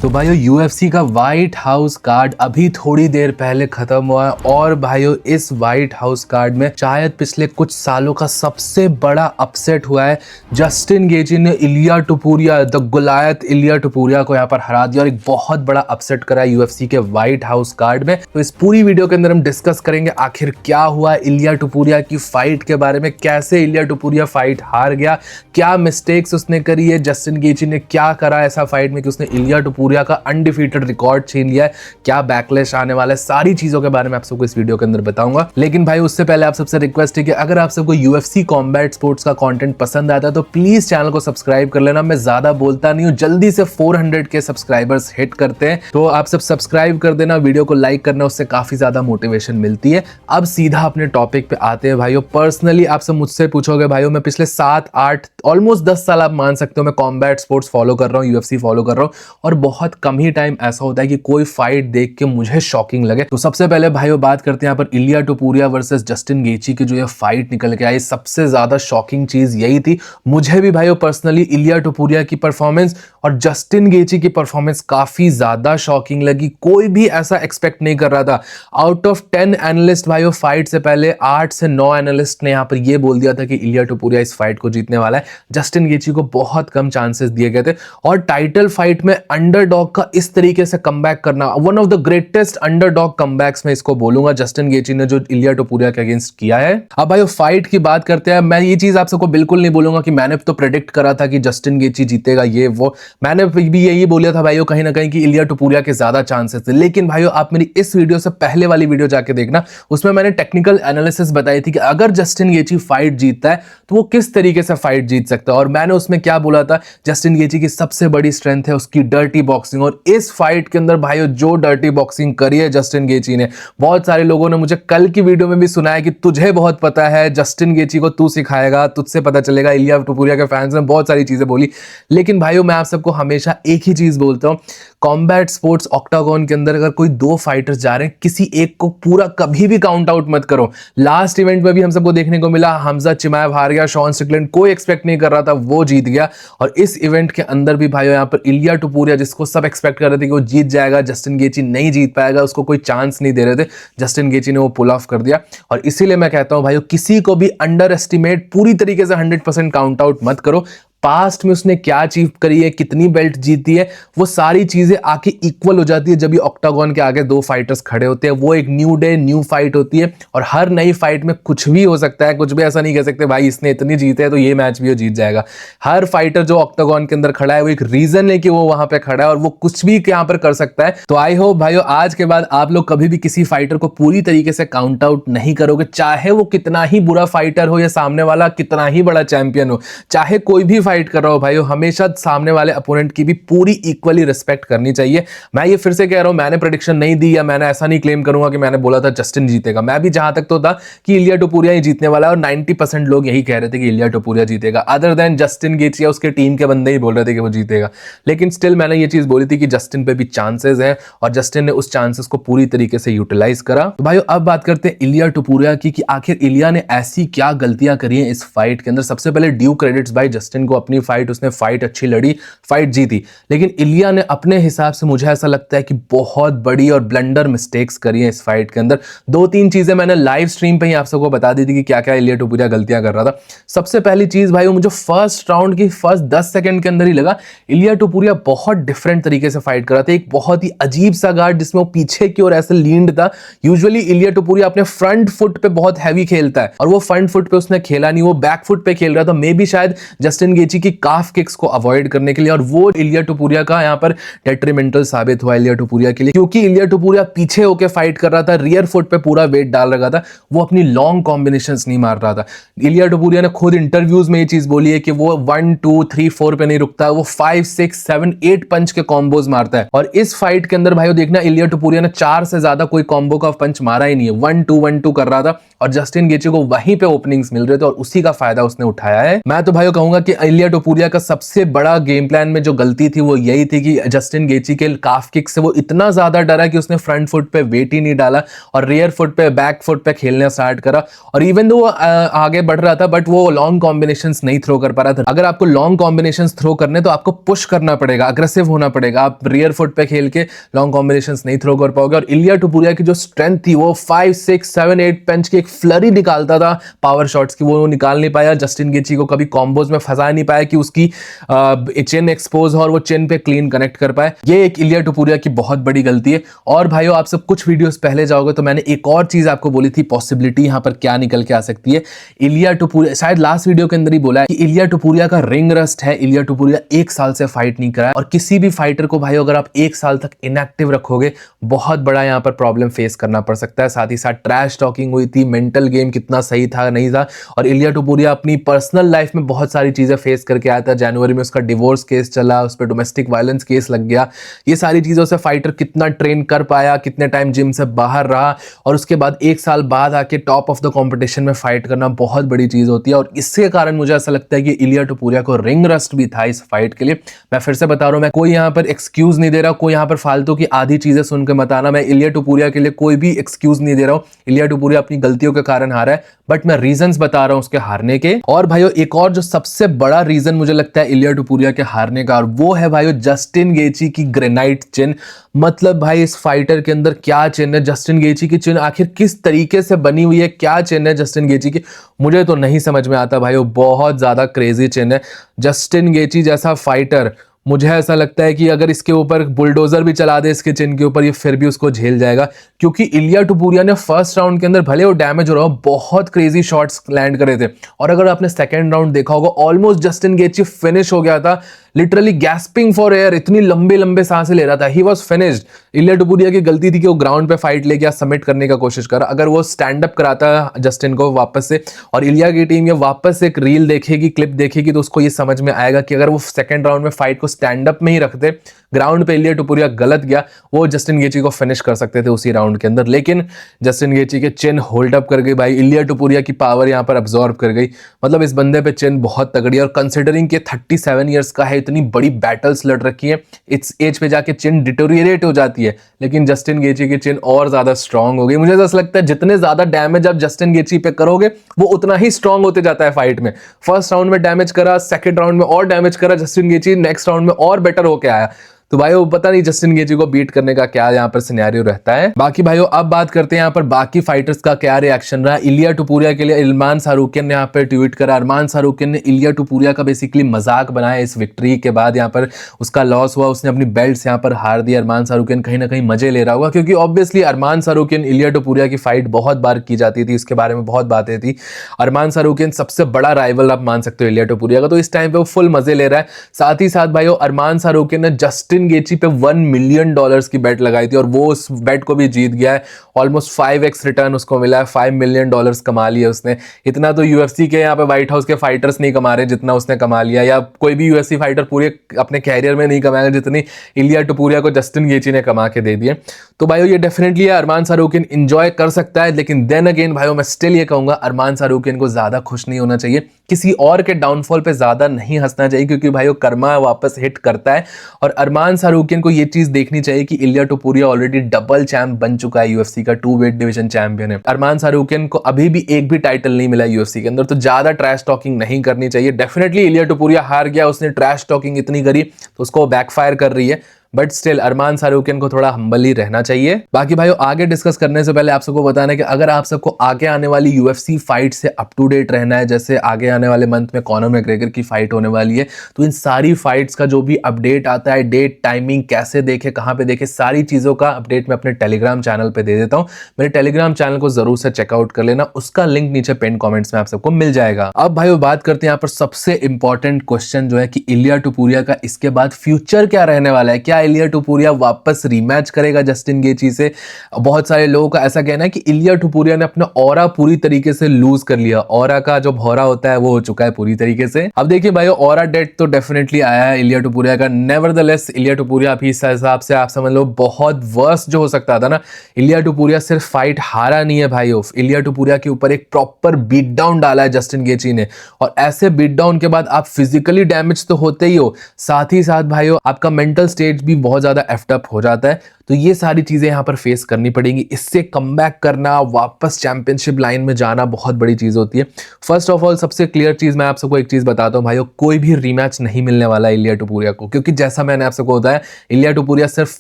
तो भाइयों यूएफसी का व्हाइट हाउस कार्ड अभी थोड़ी देर पहले खत्म हुआ है और भाइयों इस व्हाइट हाउस कार्ड में शायद पिछले कुछ सालों का सबसे बड़ा अपसेट हुआ है। जस्टिन गेजी ने इलिया टुपुरिया द गुलायत इलिया टुपुरिया को यहाँ पर हरा दिया और एक बहुत बड़ा अपसेट करा है यूएफसी के व्हाइट हाउस कार्ड में। तो इस पूरी वीडियो के अंदर हम डिस्कस करेंगे आखिर क्या हुआ इलिया टुपुरिया की फाइट के बारे में, कैसे इलिया टुपुरिया फाइट हार गया, क्या मिस्टेक्स उसने करी है, जस्टिन गेजी ने क्या करा ऐसा फाइट में कि उसने इलिया टुपुरिया का अनडिफीटेड रिकॉर्ड छीन लिया है, क्या बैकलैश आने वाला है, सारी चीजों के बारे में आप सबको इस वीडियो के अंदर बताऊंगा। लेकिन भाई उससे पहले आप सबसे रिक्वेस्ट है कि अगर आप सबको यूएफसी कॉम्बैट स्पोर्ट्स का कंटेंट पसंद आता है तो प्लीज चैनल को सब्सक्राइब कर लेना। मैं ज्यादा बोलता नहीं हूं, जल्दी से 400 के सब्सक्राइबर्स हिट करते हैं, तो आप सब सब्सक्राइब कर देना, वीडियो को लाइक करना, उससे काफी ज्यादा मोटिवेशन मिलती है। अब सीधा अपने टॉपिक पे आते हैं भाइयों। पर्सनली आप सब मुझसे पूछोगे भाइयों, मैं पिछले 7-8 ऑलमोस्ट 10 साल आप मान सकते हो मैं कॉम्बैट स्पोर्ट्स फॉलो कर रहा हूँ, यूएफसी फॉलो कर रहा हूँ, और बहुत कम ही टाइम ऐसा होता है कि कोई फाइट देख के मुझे शॉकिंग लगे। तो सबसे पहले भाइयों बात करते हैं यहाँ पर इलिया टुपुरिया वर्सेस जस्टिन गेची की जो ये फाइट निकल के आई, सबसे ज्यादा शॉकिंग चीज यही थी। मुझे भी भाइयों पर्सनली इलिया टुपुरिया की परफॉर्मेंस और जस्टिन गेची की परफॉर्मेंस काफी ज्यादा शॉकिंग लगी। कोई भी ऐसा एक्सपेक्ट नहीं कर रहा था। आउट ऑफ 10 एनालिस्ट भाइयों फाइट से पहले 8 से 9 एनालिस्ट ने यहाँ पर ये बोल दिया था कि इलिया टुपुरिया इस फाइट को जीतने वाला है। जस्टिन गेची को बहुत कम चांसेस दिए गए थे और टाइटल फाइट में अंडरडॉग का इस तरीके से कमबैक करना, one of the greatest underdog comebacks में इसको बोलूंगा जस्टिन गेची ने जो इलिया टुपुरिया के अगेंस्ट किया है। अब भाई फाइट की बात करते हैं। मैं ये चीज आप सबको बिल्कुल नहीं बोलूंगा कि मैंने तो प्रेडिक्ट करा था कि जस्टिन गेची जीतेगा ये वो, मैंने भी यही बोला था भाइयों कहीं ना कहीं कि इलिया टुपुरिया के ज्यादा चांसेस थे। लेकिन भाइयों आप मेरी इस वीडियो से पहले वाली वीडियो जाके देखना, उसमें मैंने टेक्निकल एनालिसिस बताई थी कि अगर जस्टिन गेची फाइट जीतता है तो वो किस तरीके से फाइट जीत सकता है। और मैंने उसमें क्या बोला था, जस्टिन गेची की सबसे बड़ी स्ट्रेंथ है उसकी डर्टी बॉक्सिंग, और इस फाइट के अंदर भाइयों जो डर्टी बॉक्सिंग करी है जस्टिन गेची ने, बहुत सारे लोगों ने मुझे कल की वीडियो में भी सुनाया कि तुझे बहुत पता है, जस्टिन गेची को तू सिखाएगा, तुझसे पता चलेगा। इलिया टुपुरिया के फैंस ने बहुत सारी चीजें बोली, लेकिन भाइयों मैं आप सबको हमेशा एक ही चीज बोलता हूं, कॉम्बैट स्पोर्ट्स ऑक्टागन के अंदर अगर कोई 2 फाइटर्स जा रहे हैं, किसी एक को पूरा कभी भी काउंट आउट मत करो। लास्ट इवेंट में भी हम सबको देखने को मिला, हमजा चिमाएव हार गया, शॉन स्ट्रिकलैंड कोई एक्सपेक्ट नहीं कर रहा था, वो जीत गया। और इस इवेंट के अंदर भी भाइयों यहाँ पर इलिया टुपुरिया जिसको सब एक्सपेक्ट कर रहे थे कि वो जीत जाएगा, जस्टिन गेची नहीं जीत पाएगा, उसको कोई चांस नहीं दे रहे थे, जस्टिन गेची ने वो पुल ऑफ कर दिया। और इसीलिए मैं कहता हूं भाइयों किसी को भी अंडर एस्टिमेट पूरी तरीके से 100% काउंट आउट मत करो। पास्ट में उसने क्या अचीव करी है, कितनी बेल्ट जीती है, वो सारी चीजें आके इक्वल हो जाती है जब ये ऑक्टागन के आगे 2 फाइटर्स खड़े होते हैं। वो एक न्यू डे न्यू फाइट होती है और हर नई फाइट में कुछ भी हो सकता है, कुछ भी ऐसा नहीं कह सकते भाई इसने इतनी जीते है तो ये मैच भी वो जीत जाएगा। हर फाइटर जो ऑक्टागन के अंदर खड़ा है वो एक रीजन है कि वो वहां पे खड़ा है और वो कुछ भी यहाँ पर कर सकता है। तो आई होप भाइयों आज के बाद आप लोग कभी भी किसी फाइटर को पूरी तरीके से काउंट आउट नहीं करोगे, चाहे वो कितना ही बुरा फाइटर हो या सामने वाला कितना ही बड़ा चैंपियन हो, चाहे कोई भी फाइट कर रहा हो भाइयों, हमेशा सामने वाले अपोनेंट की भी पूरी इक्वली रिस्पेक्ट करनी चाहिए। मैं ये फिर से कह रहा हूं, मैंने प्रेडिक्शन नहीं दी या मैंने ऐसा नहीं क्लेम करूंगा कि मैंने बोला था जस्टिन जीतेगा। मैं भी जहां तक तो था कि इलिया टुपुरिया ही जीतने वाला है और 90% लोग यही कह रहे थे कि इलिया टुपुरिया जीतेगा, अदर देन जस्टिन गेची या उसके टीम के बंदे ही बोल रहे थे कि वो जीतेगा। लेकिन स्टिल मैंने ये चीज बोली थी कि जस्टिन पे भी चांसेस हैं और जस्टिन ने उस चांसेस को पूरी तरीके से यूटिलाइज करा। तो भाइयों अब बात करते हैं इलिया टुपुरिया की कि आखिर इलिया ने ऐसी क्या गलतियां करी हैं इस फाइट के अंदर। सबसे पहले ड्यू क्रेडिट्स भाई जस्टिन को, अपनी फाइट उसने फाइट अच्छी लड़ी, फाइट जीती, लेकिन इलिया ने अपने हिसाब से मुझे ऐसा लगता है कि बहुत बड़ी और ब्लंडर मिस्टेक्स करी हैं इस फाइट के अंदर। 2-3 चीजें मैंने लाइव स्ट्रीम पे ही आप सबको बता दी थी कि क्या क्या इलिया टुपुरिया गलतियां कर रहा था। सबसे पहली चीज भाई मुझे फर्स्ट राउंड की फर्स्ट 10 सेकंड के अंदर ही लगा इलिया टुपुरिया बहुत डिफरेंट तरीके से फाइट कर रहा था। एक बहुत ही अजीब सा गार्ड जिसमें वो पीछे की ओर ऐसे लीन्ड था। यूजुअली इलिया टुपुरिया अपने फ्रंट फुट पे बहुत हैवी खेलता है और वो फ्रंट फुट पे उसने खेला नहीं, वो बैक फुट पे खेल रहा था। मे बी शायद जस्टिन गेची की काफ किक्स को अवॉइड करने के लिए, और वो इलिया टुपुरिया का यहाँ पर डेट्रीमेंटल साबित हुआ इलिया टुपुरिया के लिए, क्योंकि इलिया टुपुरिया पीछे होकर फाइट कर रहा था, रियर फुट पे पूरा वेट डाल रखा था, वो अपनी लॉन्ग कॉम्बिनेशंस नहीं मार रहा था। इलिया टुपुरिया ने खुद इंटरव्यूज में ये चीज बोली है कि वो 1 2 3 4 पे नहीं रुकता, वो 5 6 7 8 पंच के कॉम्बोज मारता है। और इस फाइट के अंदर भाइयों देखना इलिया टुपुरिया ने 4 से ज्यादा कोई कॉम्बो का पंच मारा ही नहीं है, 1 2 कर रहा था और जस्टिन गेची को वहीं पे ओपनिंग्स मिल रहे थे और उसी का फायदा उसने उठाया है। मैं तो भाइयों कहूंगा कि इलिया टोपुरिया का सबसे बड़ा गेम प्लान में जो गलती थी वो यही थी कि जस्टिन गेची के काफ किक से वो इतना ज्यादा डरा कि उसने फ्रंट फुट पे वेट ही नहीं डाला और रियर फुट पे बैक फुट पे खेलना स्टार्ट करा। और इवन दो वो आगे बढ़ रहा था बट वो लॉन्ग कॉम्बिनेशंस नहीं थ्रो कर पा रहा था। अगर आपको लॉन्ग कॉम्बिनेशंस थ्रो करने तो आपको पुश करना पड़ेगा, अग्रेसिव होना पड़ेगा। आप रियर फुट पे खेल के लॉन्ग कॉम्बिनेशंस नहीं थ्रो कर पाओगे। और इलिया टोपुरिया की जो स्ट्रेंथ थी वो 5 6 7 8 पंच की एक फ्लरी निकालता था पावर शॉट्स की, वो निकाल नहीं पाया। जस्टिन गेची को कभी कॉम्बोज में फंसा नहीं पाया कि उसकी चिन एक्सपोज हो और वो चिन पे क्लीन कनेक्ट कर पाए। ये एक इलिया टोपुरिया की बहुत बड़ी गलती है। और भाइयों आप सब कुछ वीडियोस पहले जाओगे तो मैंने एक और चीज आपको बोली थी, पॉसिबिलिटी यहां पर क्या निकल के आ सकती है। इलिया टोपुरिया शायद लास्ट वीडियो के अंदर ही बोला है कि इलिया टोपुरिया का रिंग रस्ट है। इलिया टोपुरिया 1 साल से फाइट नहीं करा है और किसी भी फाइटर को भाई अगर आप 1 साल तक इनएक्टिव रखोगे बहुत बड़ा यहां पर प्रॉब्लम फेस करना पड़ सकता है। साथ ही साथ ट्रैश टॉकिंग हुई थी, मेंटल गेम कितना सही था नहीं था। और इलिया टोपुरिया अपनी पर्सनल लाइफ में बहुत सारी चीजें फेस करके आया था। जनवरी में उसका डिवोर्स केस चला, उस पर डोमेस्टिक वायलेंस केस लग गया। ये सारी चीजों से फाइटर कितना ट्रेन कर पाया, कितने टाइम जिम से बाहर रहा और उसके बाद 1 साल बाद आके टॉप ऑफ द कंपटीशन में फाइट करना बहुत बड़ी चीज होती है। और इसके कारण मुझे ऐसा लगता है कि इलिया टोपुरिया को रिंग रस्ट भी था इस फाइट के लिए। मैं फिर से बता रहा हूं, मैं कोई यहां पर एक्सक्यूज नहीं दे रहा, कोई यहां पर फालतू की आधी चीजें सुन के मत आना। मैं इलिया टोपुरिया के लिए कोई भी एक्सक्यूज नहीं दे रहा हूं। इलिया टोपुरिया अपनी गलतियों के कारण हारा है बट मैं रीजंस बता रहा हूं उसके हारने के। और भाइयों एक और जो सबसे बड़ा रीजन मुझे लगता है इलिया टोपुरिया के हारने का, और वो है भाइयों जस्टिन गेची की ग्रेनाइट चिन। मतलब भाई इस फाइटर के अंदर क्या चिन है, जस्टिन गेची की चिन आखिर किस तरीके से बनी हुई है, क्या चिन है जस्टिन गेची की, मुझे तो नहीं समझ में आता भाइयों। बहुत ज्यादा क्रेजी चिन है। जस्टिन गेची जैसा फाइटर मुझे ऐसा लगता है कि अगर इसके ऊपर बुलडोजर भी चला दे इसके चिन के ऊपर ये फिर भी उसको झेल जाएगा। क्योंकि इलिया टोपुरिया ने फर्स्ट राउंड के अंदर भले वो डैमेज हो रहा हो बहुत क्रेजी शॉट्स लैंड करे थे। और अगर आपने सेकंड राउंड देखा होगा ऑलमोस्ट जस्टिन गेची फिनिश हो गया था, लिटरली गैस्पिंग फॉर एयर, इतनी लंबे लंबे सांसें ले रहा था, ही वाज फिनिश्ड। इलिया टोपुरिया की गलती थी कि वो ग्राउंड पे फाइट ले गया, सबमिट करने का कोशिश करा। अगर वो स्टैंड अप कराता जस्टिन को वापस से और इलिया की टीम ये वापस एक रील देखेगी, क्लिप देखेगी तो उसको ये समझ में आएगा कि अगर वो सेकंड राउंड में फाइट को स्टैंड अप में ही रखते, ग्राउंड पे इलिया टोपुरिया गलत गया, वो जस्टिन गेची को फिनिश कर सकते थे उसी राउंड के अंदर। लेकिन जस्टिन गेची के चिन होल्ड अप कर गई भाई, इलिया टोपुरिया की पावर यहां पर अब्सॉर्ब कर गई। मतलब इस बंदे पे चिन बहुत तगड़ी है। और कंसिडरिंग के 37 ईयर्स का है, इतनी बड़ी बैटल्स लड़ रखी है, इस एज पे जाके चिन डिटोरिएट हो जाती है। लेकिन जस्टिन गेची की चिन और ज्यादा स्ट्रांग हो गई। मुझे ऐसा लगता है जितने ज्यादा डैमेज आप जस्टिन गेची पे करोगे वो उतना ही स्ट्रांग होते जाता है फाइट में। फर्स्ट राउंड में डैमेज करा, सेकंड राउंड में और डैमेज करा जस्टिन गेची, नेक्स्ट राउंड में और बेटर होके आया। तो भाइयों पता नहीं जस्टिन गेची को बीट करने का क्या यहाँ पर सिनेरियो रहता है। बाकी भाइयों अब बात करते हैं यहाँ पर बाकी फाइटर्स का क्या रिएक्शन रहा। इलिया टोपुरिया के लिए अरमान सारूकियन ने यहाँ पर ट्वीट करा। अरमान सारूकियन ने इलिया टोपुरिया का बेसिकली मजाक बनाया इस विक्ट्री के बाद। यहाँ पर उसका लॉस हुआ, उसने अपनी बेल्ट्स यहाँ पर हार दी। अरमान सारूकियन कहीं ना कहीं मजे ले रहा होगा क्योंकि ऑब्वियसली अरमान सारूकियन इलिया टोपुरिया की फाइट बहुत बार की जाती थी, इसके बारे में बहुत बातें थी। अरमान सारूकियन सबसे बड़ा राइवल आप मान सकते हो इलिया टोपुरिया का, तो इस टाइम पे वो फुल मजे ले रहा है। साथ ही साथ भाइयों अरमान सारूकियन ने जस्टिन गेची पे $1 मिलियन की बेट लगाई थी और वो उस बेट को भी जीत गया है। ऑलमोस्ट 5x रिटर्न उसको मिला है, $5 मिलियन कमा लिया उसने। इतना तो यूएफसी के यहाँ पे व्हाइट हाउस के फाइटर्स नहीं कमा रहे जितना उसने कमा लिया, या कोई भी यूएफसी फाइटर पूरे अपने कैरियर में नहीं कमाएगा जितनी इलिया टोपुरिया को जस्टिन गेची ने कमा के दे दिए। तो भाइयों ये डेफिनेटली अरमान सारूकियन एंजॉय कर सकता है, लेकिन देन अगेन भाइयों मैं स्टिल ये कहूंगा अरमान सारूकियन को ज्यादा खुश नहीं होना चाहिए, किसी और के डाउनफॉल पे ज्यादा नहीं हंसना चाहिए, क्योंकि भाइयों कर्मा वापस हिट करता है। और अरमान सारूकियन को ये चीज देखनी चाहिए कि इलिया टोपुरिया ऑलरेडी डबल चैंप बन चुका है, यूएफसी का 2 वेट डिवीजन चैंपियन है। अरमान सारूकियन को अभी भी एक भी टाइटल नहीं मिला यूएफसी के अंदर, तो ज्यादा ट्रैश टॉकिंग नहीं करनी चाहिए। डेफिनेटली इलिया टोपुरिया हार गया, उसने ट्रैश टॉकिंग इतनी करी तो उसको बैकफायर कर रही है, बट स्टिल अरमान सारूकियन को थोड़ा हम्बल ही रहना चाहिए। बाकी भाइयों आगे डिस्कस करने से पहले आप सबको बताना है कि अगर आप सबको आगे आने वाली यूएफसी फाइट से अप टू डेट रहना है, जैसे आगे आने वाले मंथ में कॉनर मैकग्रेगर की फाइट होने वाली है, तो इन सारी फाइट्स का जो भी अपडेट आता है, डेट, टाइमिंग, कैसे देखे, कहां पे देखे, सारी चीजों का अपडेट मैं अपने टेलीग्राम चैनल पे दे देता हूं। मेरे टेलीग्राम चैनल को जरूर से चेकआउट कर लेना, उसका लिंक नीचे पिन कमेंट्स में आप सबको मिल जाएगा। अब भाइयों बात करते हैं यहाँ पर सबसे इंपॉर्टेंट क्वेश्चन जो है कि इलिया टोपुरिया का इसके बाद फ्यूचर क्या रहने वाला है, क्या इलिया टुपुरिया वापस रीमैच करेगा जस्टिन गेची से? बहुत सारे लोगों का ऐसा कहना है कि इलिया टुपुरिया ने अपना ऑरा पूरी तरीके से लूज कर लिया, ऑरा का जो भौरा होता है वो हो चुका है पूरी तरीके से। अब देखिए भाई, ऑरा डेट तो डेफिनेटली आया है इलिया टुपुरिया का। नेवरदलेस इलिया टुपुरिया अभी इस हिसाब से आप समझ लो बहुत वर्स्ट जो हो सकता था ना, इलिया टुपुरिया सिर्फ फाइट हारा नहीं है भाई, इलिया टुपुरिया के ऊपर एक प्रॉपर बीट डाउन डाला है जस्टिन गेची ने। और ऐसे बीट डाउन के बाद आप फिजिकली डैमेज तो होते ही हो, साथ ही साथ भाइयों आपका मेंटल स्टेट भी बहुत ज्यादा एफ्ट अप हो जाता है। तो ये सारी चीजें यहां पर फेस करनी पड़ेंगी। इससे कमबैक करना, वापस चैंपियनशिप लाइन में जाना बहुत बड़ी चीज होती है। फर्स्ट ऑफ ऑल सबसे क्लियर चीज मैं आप सबको एक चीज बताता हूं भाइयों, कोई भी रीमैच नहीं मिलने वाला इलिया टुपुरिया को, क्योंकि जैसा मैंने आप सबको बताया इलिया टुपुरिया सिर्फ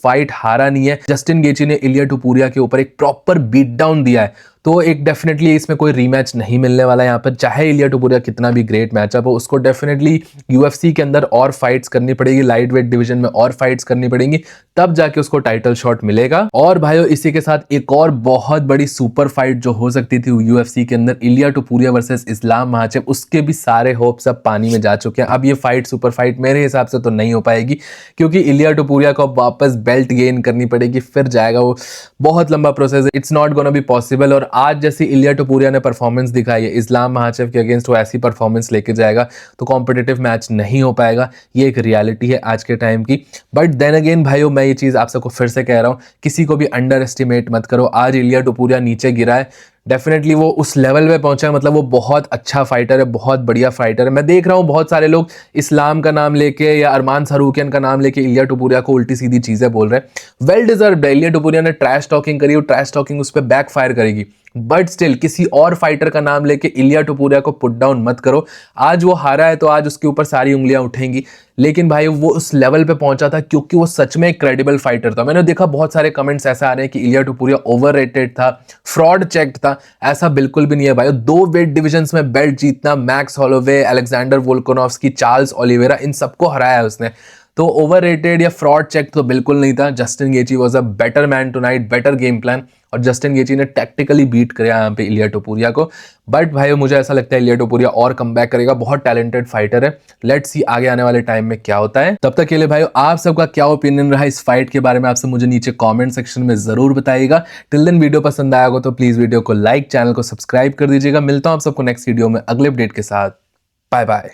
फाइट हारा नहीं है, जस्टिन गेची ने इलिया टुपुरिया के ऊपर एक प्रॉपर बीट डाउन दिया है। तो एक डेफिनेटली इसमें कोई रीमैच नहीं मिलने वाला यहाँ पर, चाहे इलिया टुपुरिया कितना भी ग्रेट मैचअप हो, उसको डेफिनेटली यूएफसी के अंदर और फाइट्स करनी पड़ेगी, लाइट वेट डिवीजन में और फाइट्स करनी पड़ेंगी, तब जाके उसको टाइटल शॉट मिलेगा। और भाइयों इसी के साथ एक और बहुत बड़ी सुपर फाइट जो हो सकती थी यूएफसी के अंदर, इलिया टुपुरिया वर्सेस इस्लाम माहाचेव, उसके भी सारे होप्स अब पानी में जा चुके हैं। अब ये फाइट सुपर फाइट मेरे हिसाब से तो नहीं हो पाएगी, क्योंकि इलिया टुपुरिया को वापस बेल्ट गेन करनी पड़ेगी, फिर जाएगा वो बहुत लंबा process, it's not gonna be possible. और आज जैसे इलिया टुपुरिया ने परफॉर्मेंस दिखाई है इस्लाम माहाचेव के अगेंस्ट, वो ऐसी परफॉर्मेंस लेके जाएगा तो कॉम्पिटिटिव मैच नहीं हो पाएगा। ये एक रियलिटी है आज के टाइम की। बट देन अगेन भाइयों, मैं ये चीज आप सबको फिर से कह रहा हूं, किसी को भी अंडर एस्टिमेट मत करो। आज इलिया टुपुरिया नीचे गिरा है, डेफिनेटली वो उस लेवल पे पहुंचा है, मतलब वो बहुत अच्छा फाइटर है, बहुत बढ़िया फाइटर है। मैं देख रहा हूँ बहुत सारे लोग इस्लाम का नाम लेके या अरमान सारूकियन का नाम लेके इलिया टुपुरिया को उल्टी सीधी चीजें बोल रहे हैं। वेल डिजर्व्ड है, इलिया टुपुरिया ने ट्रैश टॉकिंग करी, ट्रैश टॉकिंग उस पर बैक फायर करेगी, बट स्टिल किसी और फाइटर का नाम लेके इलिया टुपुरिया को पुट डाउन मत करो। आज वो हारा है तो आज उसके ऊपर सारी उंगलियां उठेंगी, लेकिन भाई वो उस लेवल पे पहुंचा था क्योंकि वो सच में एक क्रेडिबल फाइटर था। मैंने देखा बहुत सारे कमेंट्स ऐसे आ रहे हैं कि इलिया टुपुरिया ओवररेटेड था, फ्रॉड चेक्ड था। ऐसा बिल्कुल भी नहीं है भाई। 2 वेट डिविजन्स में बेल्ट जीतना, Max Holloway, Alexander Volkanovski, Charles Oliveira, इन सबको हराया है उसने। तो ओवररेटेड या फ्रॉड चेक तो बिल्कुल नहीं था। Justin गेची was a better man tonight, better game plan, और जस्टिन गेची ने टैक्टिकली बीट किया यहाँ पे इलिया टुपुरिया को। बट भाई मुझे ऐसा लगता है इलिया टुपुरिया और कमबैक करेगा, बहुत टैलेंटेड फाइटर है। लेट्स सी आगे आने वाले टाइम में क्या होता है। तब तक के लिए भाई आप सबका क्या ओपिनियन रहा इस फाइट के बारे में, आपसे मुझे नीचे कमेंट सेक्शन में जरूर बताइएगा। टिल देन वीडियो पसंद आया हो तो प्लीज वीडियो को लाइक, चैनल को सब्सक्राइब कर दीजिएगा। मिलता हूं आप सबको नेक्स्ट वीडियो में अगले अपडेट के साथ। Bye bye.